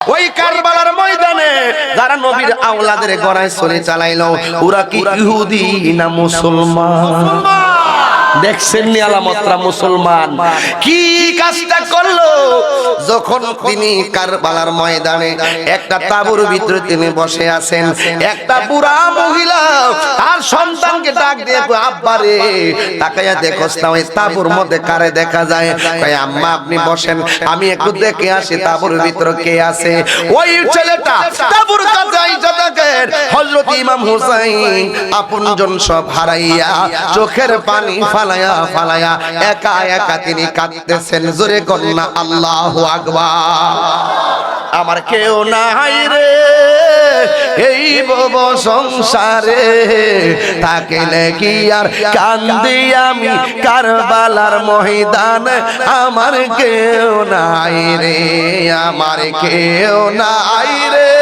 ওই কারবালার ময়দানে যারা নবীর আওলাদের গড়ায় ছুরি চালাইলো, ওরা কি ইহুদি না মুসলমান? দেখছেন নি আলামতরা মুসলমান কি কাজটা করলো? যখন তিনি কারবালার ময়দানে একটা তাঁবুর ভিতরে তিনি বসে আছেন, একটা বুড়া মহিলা তার সন্তানকে ডাক দিয়ে আব্বা রে তাকায়া দেখোস না ওই তাঁবুর মধ্যে কারে দেখা যায়? কয় আম্মা আপনি বসেন, আমি একটু দেখে আসি তাঁবুর ভিতরে কে আছে। ওই ছেলেটা তাঁবুর কাছে আইসা দেখেন হযরত ইমাম হুসাইন আপনজন সব হারাইয়া চোখের পানি ফালায়া ফালায়া একা একা তিনি কাঁদতেছেন। জোরে কন্যা আল্লাহু আকবার। আমার কেউ নাই রে এই ভব সংসারে, থাকিলে কি আর কান্দি আমি কারবালার ময়দানে। আমার কেউ নাই রে, আমার কেউ নাই রে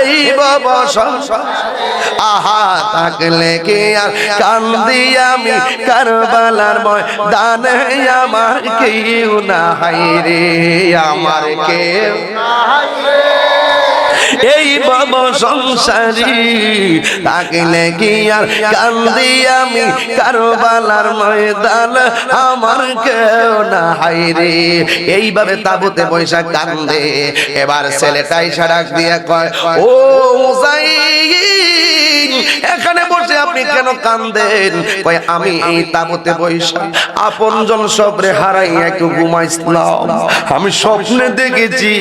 এই ভব সংসারে, আহা থাকলে কি আর কান্দি আমি কারবালার ময়দানে। আমার কেউ নাই রে, আমার কেউ নাই রে এই ভব সংসারী, থাকলে কি আর কান্দি আমি কারবালার ময়দান। আমার কেউ নাই রে। এইভাবে তাঁবুতে বৈশাখ কান্দে। এবার ছেলেটাই সাড়াক দিয়ে কয়, ও হুসাইন এখানে বসে আপনি কেন কান্দেন? কয় আমি এই তাঁবুতে বৈশাখ আপনজন সবরে হারাইয়া একটু ঘুমাইছিলাম। আমি স্বপ্নে দেখেছি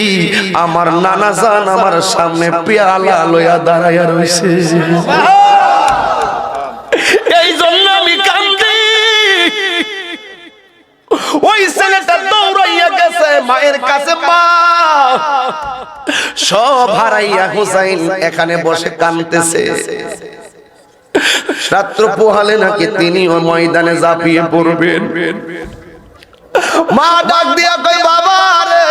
আমার নানা জান আমার সামনে পেয়ালা লইয়া দাঁড়াইয়া রইছে, এই জন্য আমি কান্দি। ওই ছেলেটা দৌড়াইয়া গেছে মায়ের কাছে, মা সব হারাইয়া হুসাইন এখানে বসে কাঁদতেছে। রাত্র পোহালে নাকি তিনি ওই ময়দানে ঝাঁপিয়ে পড়বেন। মা ডাক দিয়া কই, বাবা রে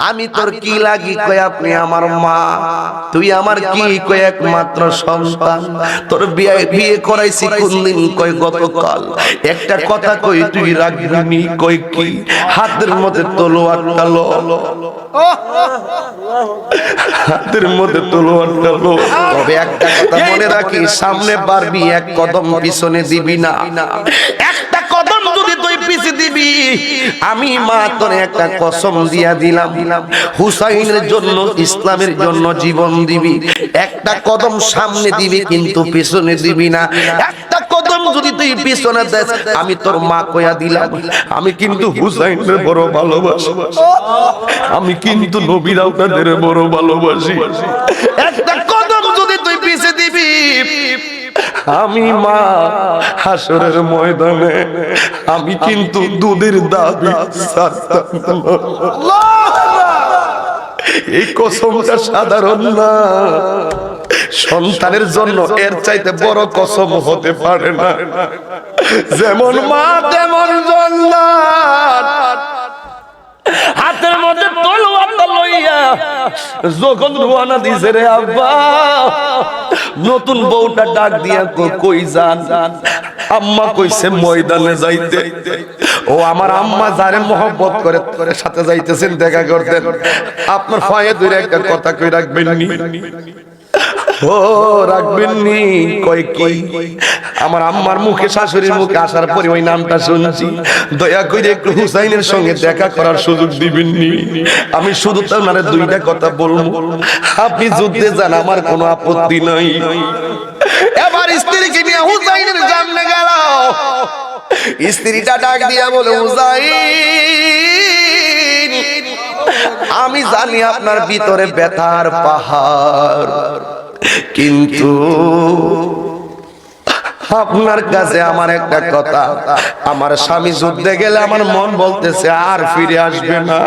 আমি তোর কি লাগি? কই আপনি আমার মা, তুই আমার কি? কই একমাত্র সন্তান, তোর বিয়ে করাইছি কোনদিন? কই গতকাল। একটা কথা কই তুই রাখবি? কই কি? হাতের মধ্যে তলোয়ারটা লো, হাতের মধ্যে তলোয়ারটা লো। তবে একটা কথা মনে রাখি, সামনে পারবি এক কদম, পিছনে দিবি না। একটা কদম যদি তুই পিছে দিবি, আমি মা তোরে একটা কসম দিয়া দিলাম, হুসাইনের জন্য ইসলামের জন্য জীবন দিবি। একটা কদম সামনে দিবি কিন্তু পিছনে দিবি না। একটা কদম যদি তুই পিছনে দেস, আমি তোর মা কইয়া দিলাম আমি কিন্তু হুসাইনের বড় ভালোবাসি, আমি কিন্তু নবীর আওলাদের বড় ভালোবাসি। একটা কদম যদি তুই পিছে দিবি, আমি মা হাসরের ময়দানে আমি কিন্তু দুধের দাবি ছাড়তাম না। এই কসমটা সাধারণ না, সন্তানের জন্য এর চাইতে বড় কসম হতে পারে না। যেমন মা তেমন জান্নাত। হাতের মধ্যে তলোয়ারটা লইয়া যখন রওনা দিছে রে আব্বা, নতুন বউটা ডাক দিয়া কই যান? আম্মা কইছে ময়দানে যাইতে। ও আমার আম্মা যারে মহব্বত করে তোর সাথে যাইতেছেন দেখা করতেন, আপনার পায়ে ধরে একটা কথা কই রাখবেন নি? ও রাখবেন নি? কই কি? আমার আম্মার মুখে শাশুড়ির মুখে আসার পরে ওই নামটা শুনছি, দয়া করে একটু হুসাইনের সঙ্গে দেখা করার সুযোগ দিবেন নি? আমি শুধু তার দুইটা কথা বলবো, আপনি যুদ্ধে যান আমার কোনো আপত্তি নাই। এবার স্ত্রীকে নিয়ে হুসাইনের সামনে গেল। স্ত্রীটা ডাক দিয়া বলে, হুসাইন আমি জানি আপনার ভিতরে ব্যথার পাহাড়, কিন্তু আপনার কাছে আমার একটা কথা, আমার স্বামী যুদ্ধে গেলে আমার মন বলতেছে আর ফিরে আসবে না।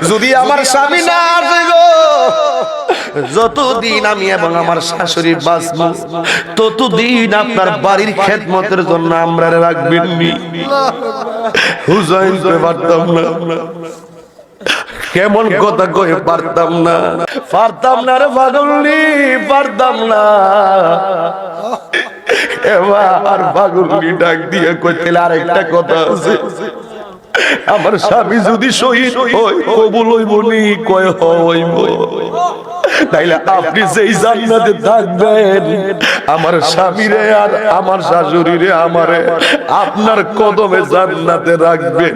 যদি আমার স্বামী না আসে গো, যতদিন আমি এবং আমার শাশুড়ি বাঁচবো ততদিন আপনার বাড়ির খেদমতের জন্য আমরা রাখবেন নি। হুসাইন পারতাম না, কেমন কথা কয়ে পারতাম না, পারতাম না রে পাগলি, পারতাম না। এবার পাগলি ডাক দিয়ে কইতে আরেকটা কথা আছে, আমার স্বামী যদি শহীদ হয় কবুল হইব নি? কয় হইব। তাইলে আপনি যেই জান্নাতে থাকবেন আমার স্বামীরে আর আমার শাশুড়িরে আমারে আপনার কদমে জান্নাতে রাখবেন।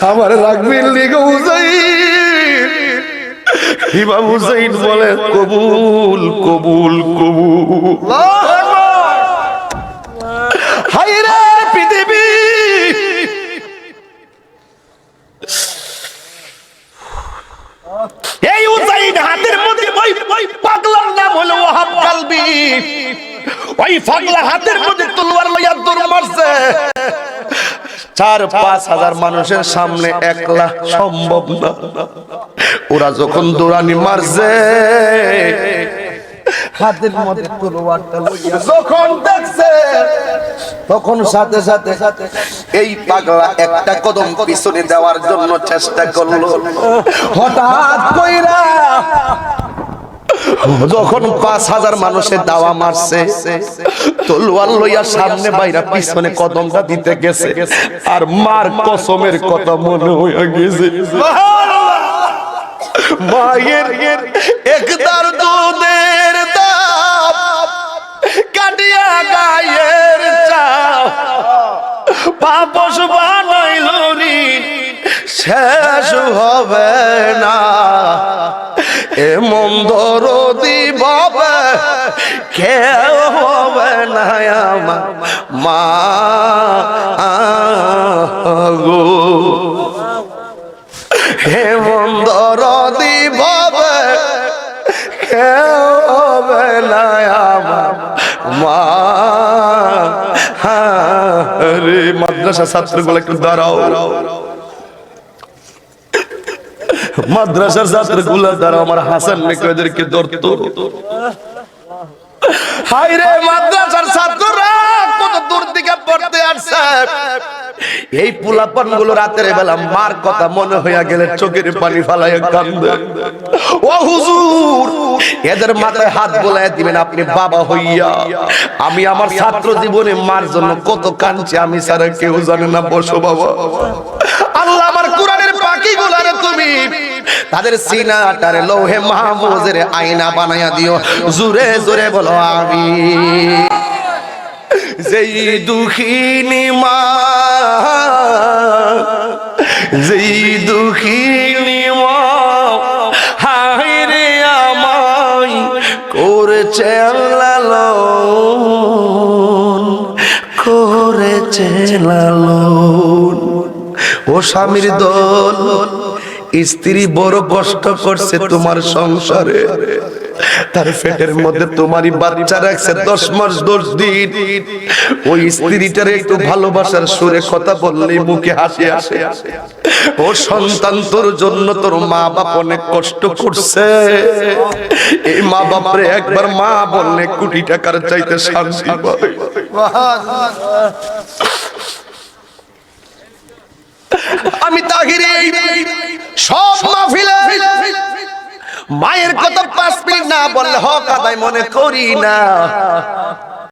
আমার রাখবেন লিগো হুসাইন। ইমাম হুসাইন বলে কবুল কবুল কবুল। হায়রে পৃথিবী, এই হুসাইন হাতের মধ্যে ওই পাগলার নাম হলো ওয়াহাব কালবি। ওই পাগলা হাতের মধ্যে তলোয়ার লইয়া দৌড় মারছে। 4-5 হাজার মানুষের সামনে একলা সম্ভব না। ওরা যখন দৌড়ানি মারছে হাতের মধ্যে তলোয়ারটা লইয়া যখন দেখছে তখন সাথে সাথে এই পাগলা একটা কদম পিছনে দেওয়ার জন্য চেষ্টা করলো। হঠাৎ কইরা যখন 5,000 মানুষের দাওয়া মারছে তলোয়ার লইয়া সামনে বাইরা পিছনে কদমটা দিতে গেছে আর মার কসমের কথা মনে হইয়া গেছে। মায়ের একদার দুধের দাম কাটিয়া গায়ের চাও পাপস বানাইল নি শেষ হবে না। এমন দরদি বাবা কেউ হবে না আমার মা গো। এমন দরদি বাবা কেউ হবে না আমার মা। রে মাদ্রাসা ছাত্রগুলো একটু দাঁড়াও। মাদ্রাসার ছাত্রগুলো দ্বারা আমার হাসান নেকড়েদেরকে ধরতো। হায়রে মাদ্রাসার ছাত্ররা কত দূর থেকে পড়তে আসছে। এই পোলাপান গুলো রাতের বেলা মার কথা মনে হইয়া গেলে চোখের পানি ফালাইয়া কান্দে। ও হুজুর, এদের মাথায় হাত বোলাইয়া দিবেন আপনি বাবা হইয়া। আমি আমার ছাত্র জীবনে মার জন্য কত কাঁদছি আমি ছাড়া কেউ জানে না। বসো বাবা। আল্লাহ আমার কোরআনের পাখি গুলারে তুমি তাদের সিনাটারে লৌহে মাহফুজের আয়না বানাইয়া দিও। জোরে জোরে বলো আমিন। যেই দুঃখিনী মা, যেই দুঃখিনী মা হায়রে আমায় করেছে লালন, করেছে লালন। ও স্বামীর দল, স্ত্রী বড় কষ্ট করছে তোমার সংসারে। তার পেটের মধ্যে তোমারই বাচ্চা রাখছে 10 মাস 10 দিন। ওই স্ত্রীটার একটু ভালোবাসার সুরে কথা বললেই মুখে হাসি আসে। ও সন্তান, তোর জন্য তোর মা বাপ অনেক কষ্ট করছে। এই মা বাপরে একবার মা বললে কোটি টাকার চাইতে শান্তি পায়। আমি তাহিরে সব মাহফিলে মায়ের কথা 5 মিনিট না বললে হক আদায় মনে করি না।